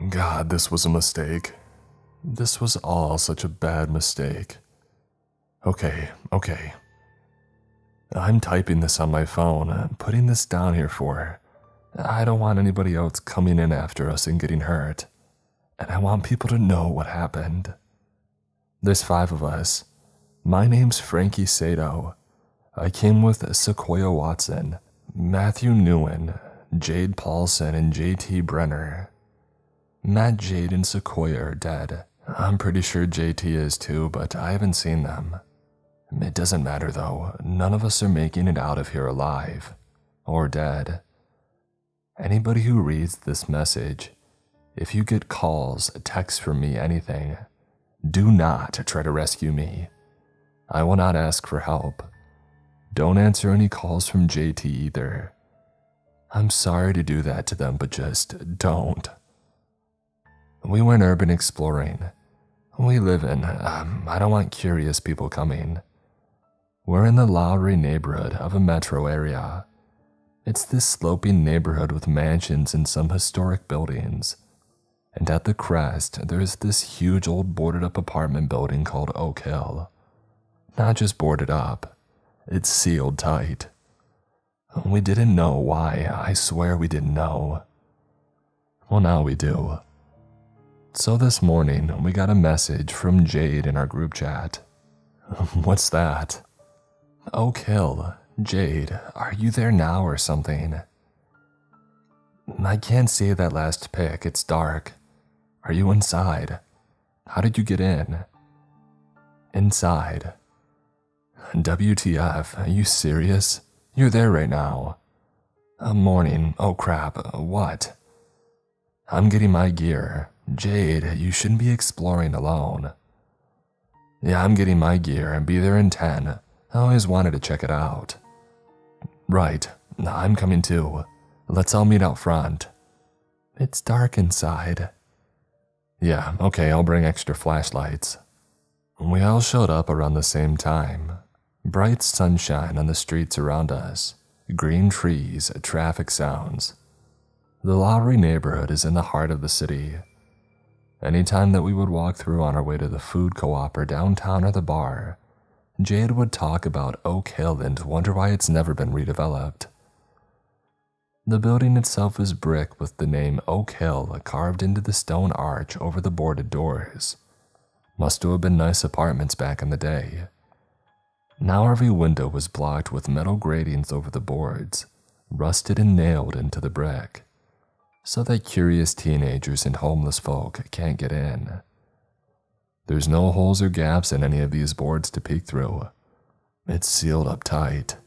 God, this was a mistake. This was all such a bad mistake. Okay. I'm typing this on my phone, putting this down here for. I don't want anybody else coming in after us and getting hurt. And I want people to know what happened. There's 5 of us. My name's Frankie Sato. I came with Sequoia Watson, Matthew Nguyen, Jade Paulson, and JT Brenner. Matt, Jade, and Sequoia are dead. I'm pretty sure JT is too, but I haven't seen them. It doesn't matter though, none of us are making it out of here alive. Or dead. Anybody who reads this message, if you get calls, texts from me, anything, do not try to rescue me. I will not ask for help. Don't answer any calls from JT either. I'm sorry to do that to them, but just don't. We went urban exploring. We live in, I don't want curious people coming. We're in the Lowry neighborhood of a metro area. It's this sloping neighborhood with mansions and some historic buildings. And at the crest, there's this huge old boarded up apartment building called Oak Hill. Not just boarded up, it's sealed tight. We didn't know why, I swear we didn't know. Well, now we do. So this morning, we got a message from Jade in our group chat. What's that? Oak Hill, Jade, are you there now or something? I can't see that last pic, it's dark. Are you inside? How did you get in? Inside. WTF, are you serious? You're there right now. Morning, oh crap, what? I'm getting my gear. Jade, you shouldn't be exploring alone. Yeah, I'm getting my gear and be there in 10. I always wanted to check it out. Right, I'm coming too. Let's all meet out front. It's dark inside. Yeah, okay, I'll bring extra flashlights. We all showed up around the same time. Bright sunshine on the streets around us, green trees, traffic sounds. The Lowry neighborhood is in the heart of the city. Anytime that we would walk through on our way to the food co-op or downtown or the bar, Jade would talk about Oak Hill and wonder why it's never been redeveloped. The building itself is brick with the name Oak Hill carved into the stone arch over the boarded doors. Must have been nice apartments back in the day. Now every window was blocked with metal gratings over the boards, rusted and nailed into the brick, so that curious teenagers and homeless folk can't get in. There's no holes or gaps in any of these boards to peek through. It's sealed up tight.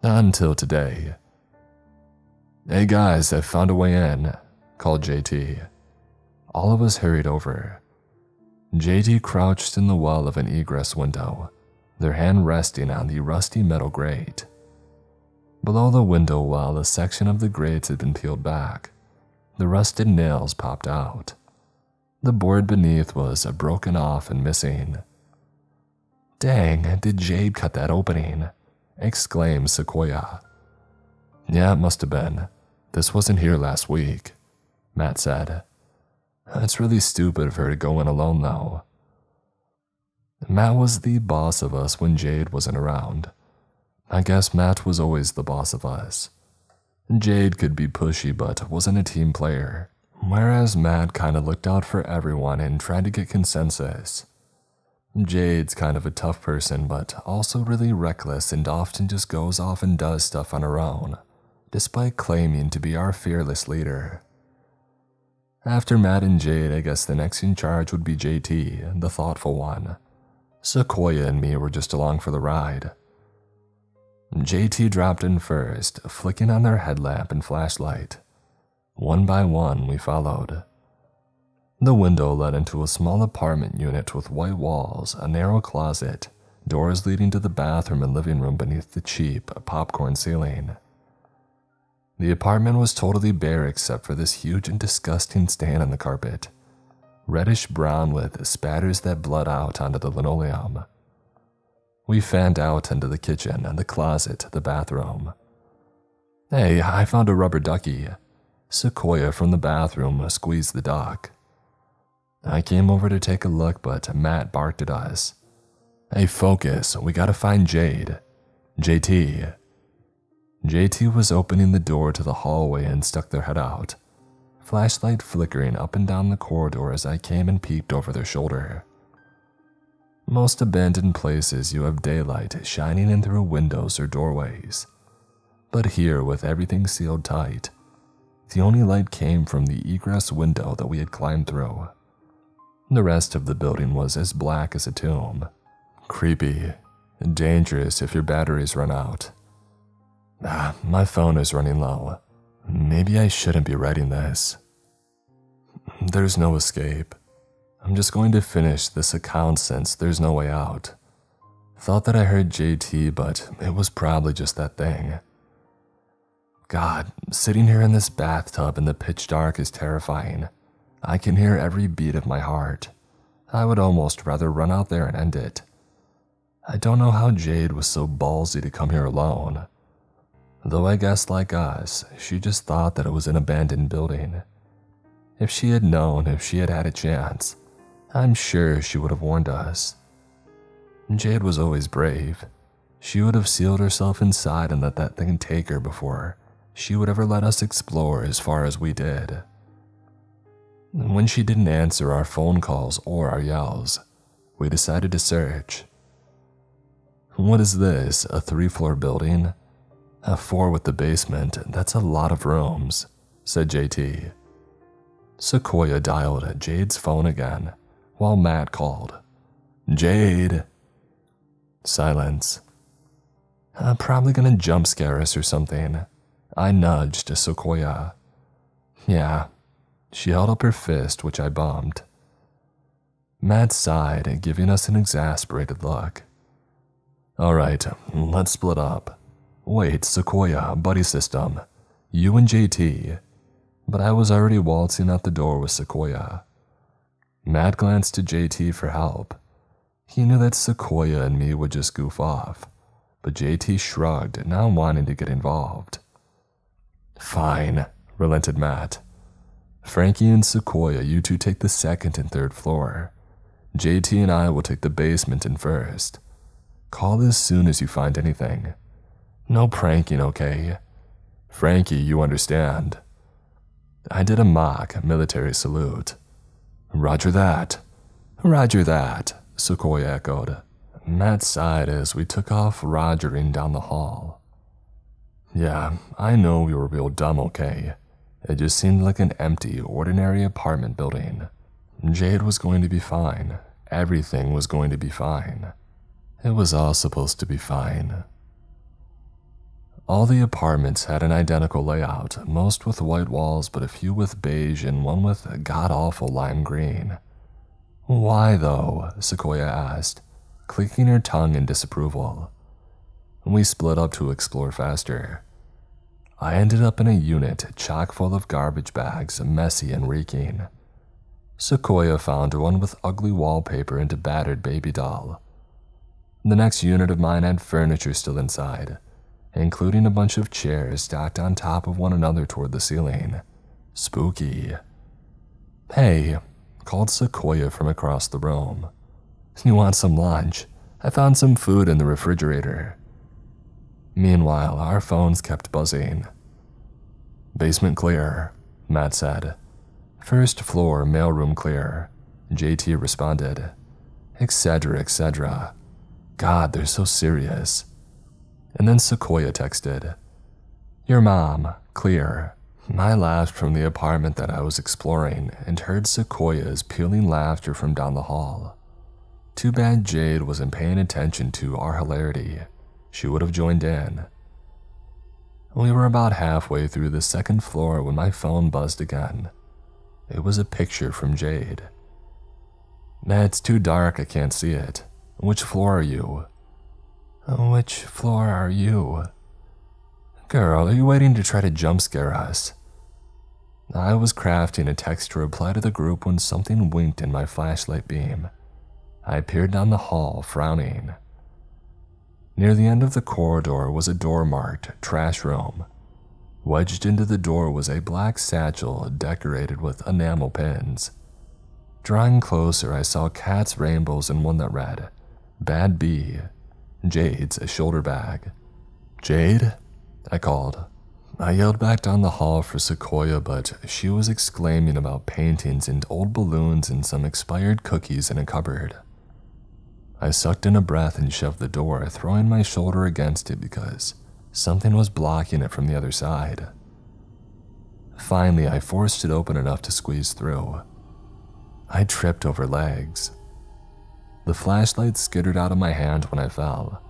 Until today. Hey guys, I found a way in, called JT. All of us hurried over. JT crouched in the well of an egress window, their hand resting on the rusty metal grate. Below the window well, a section of the grates had been peeled back. The rusted nails popped out. The board beneath was broken off and missing. Dang, did Jade cut that opening? Exclaimed Sequoia. Yeah, it must have been. This wasn't here last week, Matt said. It's really stupid of her to go in alone though. Matt was the boss of us when Jade wasn't around. I guess Matt was always the boss of us. Jade could be pushy but wasn't a team player, whereas Matt kinda looked out for everyone and tried to get consensus. Jade's kind of a tough person but also really reckless and often just goes off and does stuff on her own, despite claiming to be our fearless leader. After Matt and Jade, I guess the next in charge would be JT, the thoughtful one. Sequoia and me were just along for the ride. JT dropped in first, flicking on their headlamp and flashlight. One by one, we followed. The window led into a small apartment unit with white walls, a narrow closet, doors leading to the bathroom and living room beneath the cheap, popcorn ceiling. The apartment was totally bare except for this huge and disgusting stain on the carpet, reddish brown with spatters that bled out onto the linoleum. We fanned out into the kitchen, the closet, the bathroom. Hey, I found a rubber ducky. Sequoia from the bathroom squeezed the duck. I came over to take a look, but Matt barked at us. Hey, focus, we gotta find Jade. JT. JT was opening the door to the hallway and stuck their head out, flashlight flickering up and down the corridor as I came and peeked over their shoulder. Most abandoned places you have daylight shining in through windows or doorways, but here, with everything sealed tight, the only light came from the egress window that we had climbed through. The rest of the building was as black as a tomb. Creepy, and dangerous if your batteries run out. My phone is running low. Maybe I shouldn't be writing this. There's no escape. I'm just going to finish this account since there's no way out. Thought that I heard JT, but it was probably just that thing. God, sitting here in this bathtub in the pitch dark is terrifying. I can hear every beat of my heart. I would almost rather run out there and end it. I don't know how Jade was so ballsy to come here alone. Though I guess like us, she just thought that it was an abandoned building. If she had known, if she had had a chance, I'm sure she would have warned us. Jade was always brave. She would have sealed herself inside and let that thing take her before she would ever let us explore as far as we did. When she didn't answer our phone calls or our yells, we decided to search. What is this, a 3-floor building? A 4 with the basement, that's a lot of rooms, said JT. Sequoia dialed Jade's phone again, while Matt called. Jade! Silence. Probably gonna jump scare us or something. I nudged Sequoia. Yeah. She held up her fist, which I bumped. Matt sighed, giving us an exasperated look. Alright, let's split up. Wait, Sequoia, buddy system. You and JT. But I was already waltzing out the door with Sequoia. Matt glanced to JT for help. He knew that Sequoia and me would just goof off, but JT shrugged, not wanting to get involved. Fine, relented Matt. Frankie and Sequoia, you two take the 2nd and 3rd floor. JT and I will take the basement and 1st. Call as soon as you find anything. No pranking, okay? Frankie, you understand. I did a mock military salute. Roger that. Roger that, Sequoia echoed. Matt sighed as we took off rogering down the hall. Yeah, I know we were real dumb, okay? It just seemed like an empty, ordinary apartment building. Jade was going to be fine. Everything was going to be fine. It was all supposed to be fine. All the apartments had an identical layout, most with white walls but a few with beige and one with god-awful lime green. Why though? Sequoia asked, clicking her tongue in disapproval. We split up to explore faster. I ended up in a unit chock full of garbage bags, messy and reeking. Sequoia found one with ugly wallpaper and a battered baby doll. The next unit of mine had furniture still inside, including a bunch of chairs stacked on top of one another toward the ceiling. Spooky. Hey, called Sequoia from across the room. You want some lunch? I found some food in the refrigerator. Meanwhile, our phones kept buzzing. Basement clear, Matt said. 1st floor mailroom clear, JT responded. Etc., etc. God, they're so serious. And then Sequoia texted, Your mom, clear. I laughed from the apartment that I was exploring and heard Sequoia's pealing laughter from down the hall. Too bad Jade wasn't paying attention to our hilarity. She would have joined in. We were about halfway through the 2nd floor when my phone buzzed again. It was a picture from Jade. It's too dark, I can't see it. Which floor are you? Which floor are you? Girl, are you waiting to try to jump scare us? I was crafting a text to reply to the group when something winked in my flashlight beam. I peered down the hall, frowning. Near the end of the corridor was a door marked trash room. Wedged into the door was a black satchel decorated with enamel pins. Drawing closer, I saw cat's rainbows and one that read, "Bad B," Jade's shoulder bag. "Jade?" I called. I yelled back down the hall for Sequoia, but she was exclaiming about paintings and old balloons and some expired cookies in a cupboard. I sucked in a breath and shoved the door, throwing my shoulder against it because something was blocking it from the other side. Finally, I forced it open enough to squeeze through. I tripped over legs. The flashlight skittered out of my hand when I fell,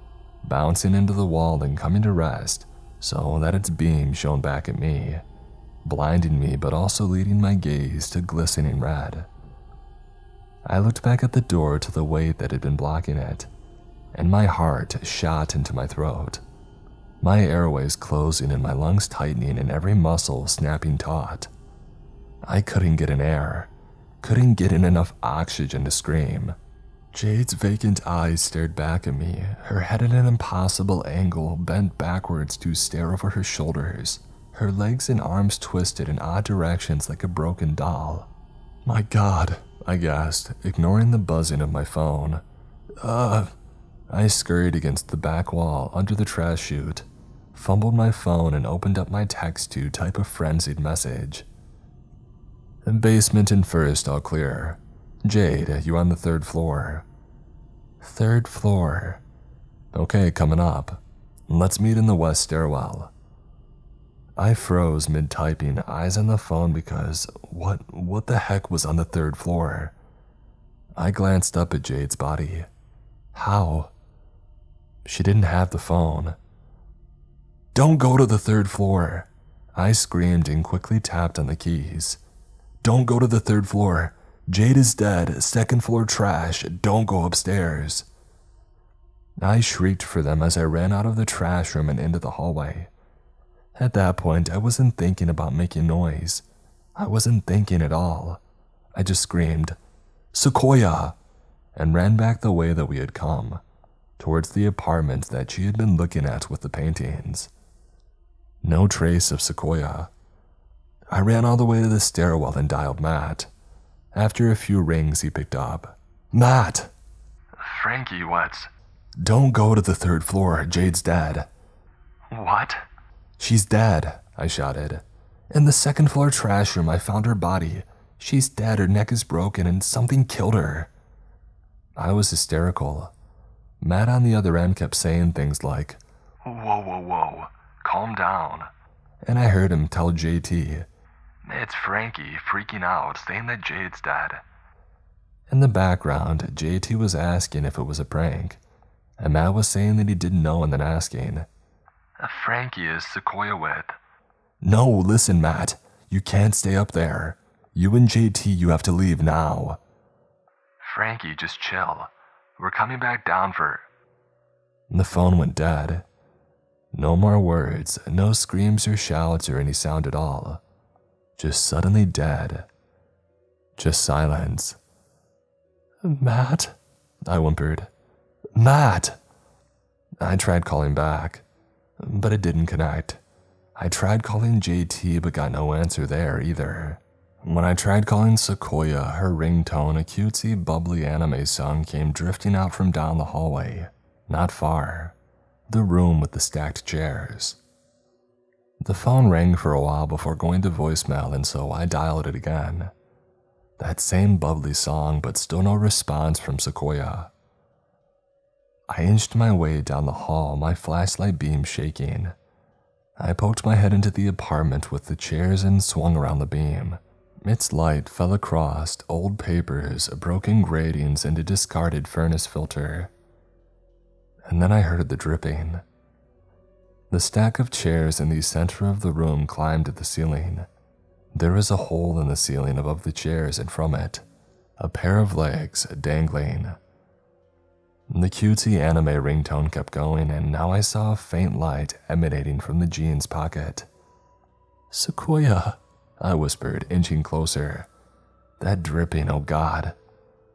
bouncing into the wall and coming to rest so that its beam shone back at me, blinding me but also leading my gaze to glistening red. I looked back at the door to the weight that had been blocking it, and my heart shot into my throat, my airways closing and my lungs tightening and every muscle snapping taut. I couldn't get in air, couldn't get in enough oxygen to scream. Jade's vacant eyes stared back at me, her head at an impossible angle bent backwards to stare over her shoulders, her legs and arms twisted in odd directions like a broken doll. "My God," I gasped, ignoring the buzzing of my phone. I scurried against the back wall under the trash chute, fumbled my phone and opened up my text to type a frenzied message. "Basement and first, all clear. Jade, you're on the 3rd floor. 3rd floor. Okay, coming up. Let's meet in the west stairwell." I froze mid-typing, eyes on the phone because what the heck was on the 3rd floor? I glanced up at Jade's body. How? She didn't have the phone. "Don't go to the 3rd floor," I screamed and quickly tapped on the keys. "Don't go to the 3rd floor. Jade is dead, 2nd floor trash, don't go upstairs." I shrieked for them as I ran out of the trash room and into the hallway. At that point, I wasn't thinking about making noise. I wasn't thinking at all. I just screamed, "Sequoia!" and ran back the way that we had come, towards the apartment that she had been looking at with the paintings. No trace of Sequoia. I ran all the way to the stairwell and dialed Matt. After a few rings, he picked up. "Matt!" "Frankie, what?" "Don't go to the 3rd floor. Jade's dead." "What?" "She's dead," I shouted. "In the 2nd floor trash room, I found her body. She's dead, her neck is broken, and something killed her." I was hysterical. Matt on the other end kept saying things like, Whoa. Calm down." and I heard him tell JT, "It's Frankie freaking out, saying that Jade's dead." In the background, JT was asking if it was a prank, and Matt was saying that he didn't know and then asking, "Frankie is Sequoia with." "No, listen, Matt. You can't stay up there. You and JT, you have to leave now." "Frankie, just chill. We're coming back down for..." The phone went dead. No more words, no screams or shouts or any sound at all. Just suddenly dead. Just silence. "Matt?" I whimpered. "Matt!" I tried calling back, but it didn't connect. I tried calling JT but got no answer there either. When I tried calling Sequoia, her ringtone, a cutesy, bubbly anime song, came drifting out from down the hallway, not far. The room with the stacked chairs. The phone rang for a while before going to voicemail, and so I dialed it again. That same bubbly song, but still no response from Sequoia. I inched my way down the hall, my flashlight beam shaking. I poked my head into the apartment with the chairs and swung around the beam. Its light fell across old papers, broken gratings, and a discarded furnace filter. And then I heard the dripping. The stack of chairs in the center of the room climbed to the ceiling. There was a hole in the ceiling above the chairs, and from it, a pair of legs dangling. The cutesy anime ringtone kept going, and now I saw a faint light emanating from the jeans pocket. "Sequoia," I whispered, inching closer. That dripping, oh God,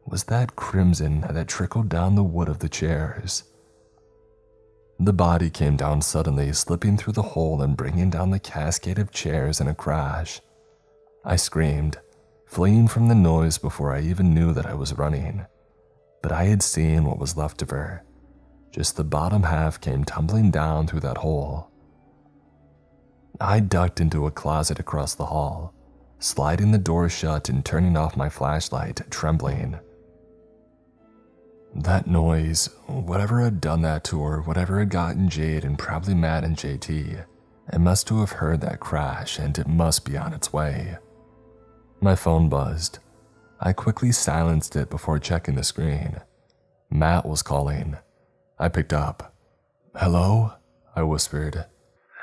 was that crimson that trickled down the wood of the chairs. The body came down suddenly, slipping through the hole and bringing down the cascade of chairs in a crash. I screamed, fleeing from the noise before I even knew that I was running. But I had seen what was left of her. Just the bottom half came tumbling down through that hole. I ducked into a closet across the hall, sliding the door shut and turning off my flashlight, trembling. That noise, whatever had done that to her, whatever had gotten Jade and probably Matt and JT, it must have heard that crash and it must be on its way. My phone buzzed. I quickly silenced it before checking the screen. Matt was calling. I picked up. "Hello?" I whispered.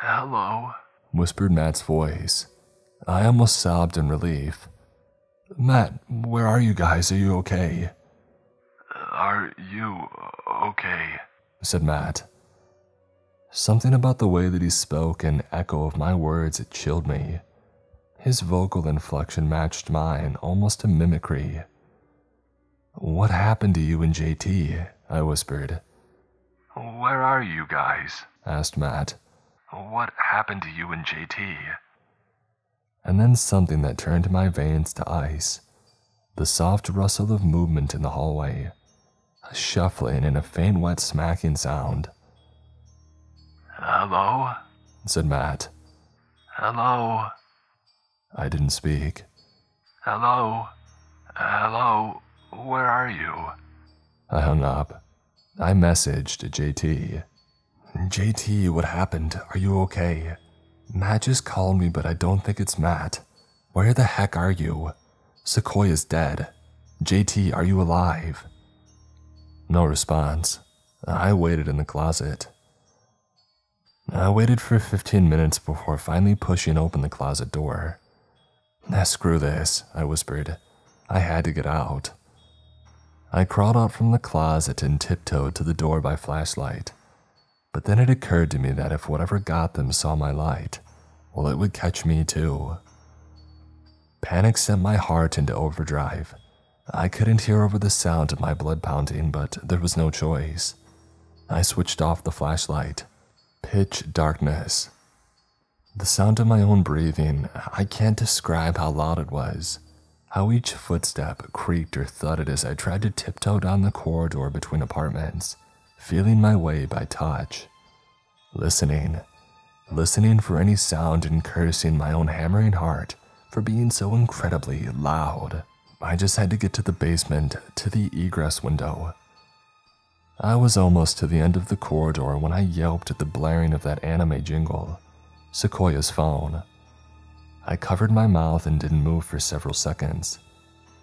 Hello? Whispered Matt's voice. I almost sobbed in relief. "Matt, where are you guys? Are you okay?" Are you okay? Said Matt. Something about the way that he spoke and echo of my words, it chilled me. His vocal inflection matched mine, almost to mimicry. "What happened to you and JT?" I whispered. Where are you guys? Asked Matt. What happened to you and JT? And then something that turned my veins to ice. The soft rustle of movement in the hallway. A shuffling and a faint wet smacking sound. Hello? Said Matt. Hello? I didn't speak. Hello? Hello? Where are you? I hung up. I messaged JT. "JT, what happened? Are you okay? Matt just called me, but I don't think it's Matt. Where the heck are you? Sequoia's dead. JT, are you alive?" No response. I waited in the closet. I waited for 15 minutes before finally pushing open the closet door. Screw this," I whispered. I had to get out. I crawled out from the closet and tiptoed to the door by flashlight. But then it occurred to me that if whatever got them saw my light, well, it would catch me too. Panic sent my heart into overdrive. I couldn't hear over the sound of my blood pounding, but there was no choice. I switched off the flashlight. Pitch darkness. The sound of my own breathing, I can't describe how loud it was. How each footstep creaked or thudded as I tried to tiptoe down the corridor between apartments, feeling my way by touch. Listening for any sound and cursing my own hammering heart for being so incredibly loud. I just had to get to the basement, to the egress window. I was almost to the end of the corridor when I yelped at the blaring of that anime jingle, Sequoia's phone. I covered my mouth and didn't move for several seconds.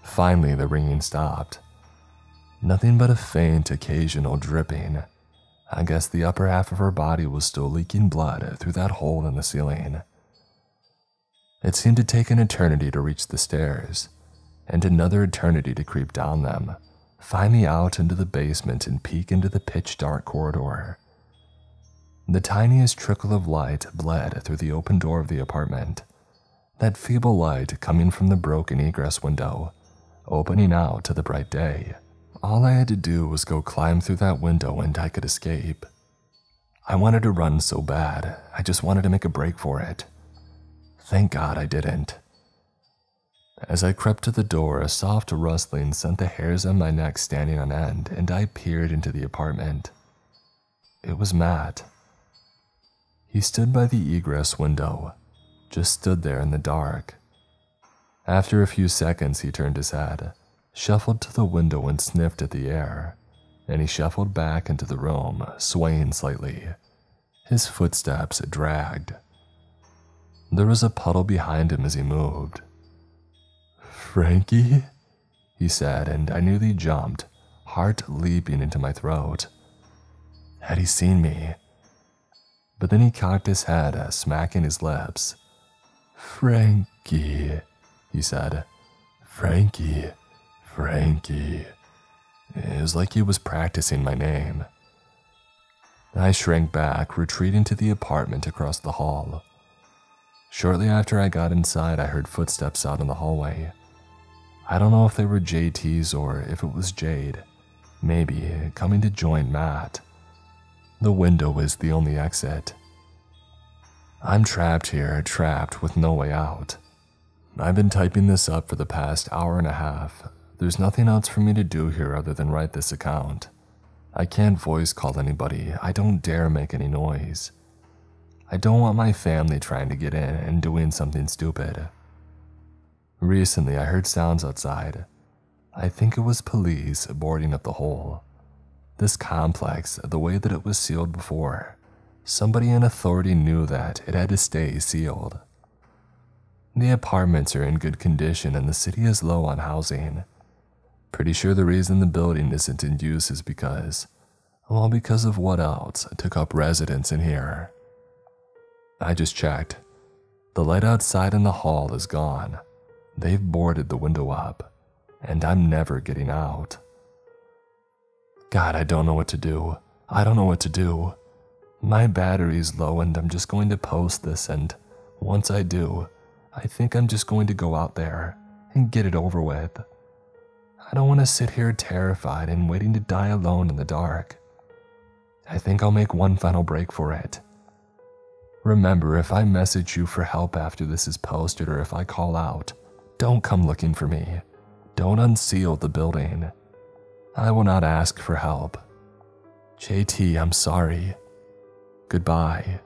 Finally, the ringing stopped. Nothing but a faint, occasional dripping. I guess the upper half of her body was still leaking blood through that hole in the ceiling. It seemed to take an eternity to reach the stairs, and another eternity to creep down them, finally out into the basement and peek into the pitch-dark corridor. The tiniest trickle of light bled through the open door of the apartment, that feeble light coming from the broken egress window, opening out to the bright day. All I had to do was go climb through that window and I could escape. I wanted to run so bad, I just wanted to make a break for it. Thank God I didn't. As I crept to the door, a soft rustling sent the hairs on my neck standing on end, and I peered into the apartment. It was Matt. He stood by the egress window, just stood there in the dark. After a few seconds, he turned his head, shuffled to the window and sniffed at the air, and he shuffled back into the room, swaying slightly. His footsteps dragged. There was a puddle behind him as he moved. "Frankie?" he said, and I nearly jumped, heart leaping into my throat. Had he seen me? But then he cocked his head, smacking his lips. "Frankie," he said. "Frankie, Frankie." It was like he was practicing my name. I shrank back, retreating to the apartment across the hall. Shortly after I got inside, I heard footsteps out in the hallway. I don't know if they were JT's or if it was Jade, maybe coming to join Matt. The window is the only exit. I'm trapped here, trapped with no way out. I've been typing this up for the past hour and a half. There's nothing else for me to do here other than write this account. I can't voice call anybody. I don't dare make any noise. I don't want my family trying to get in and doing something stupid. Recently, I heard sounds outside. I think it was police boarding up the hole. This complex, the way that it was sealed before, somebody in authority knew that it had to stay sealed. The apartments are in good condition and the city is low on housing. Pretty sure the reason the building isn't in use is because of what else took up residence in here. I just checked. The light outside in the hall is gone. They've boarded the window up, and I'm never getting out. God, I don't know what to do. I don't know what to do. My battery's low and I'm just going to post this, and once I do, I think I'm just going to go out there and get it over with. I don't want to sit here terrified and waiting to die alone in the dark. I think I'll make one final break for it. Remember, if I message you for help after this is posted or if I call out, don't come looking for me. Don't unseal the building. I will not ask for help. JT, I'm sorry. Goodbye.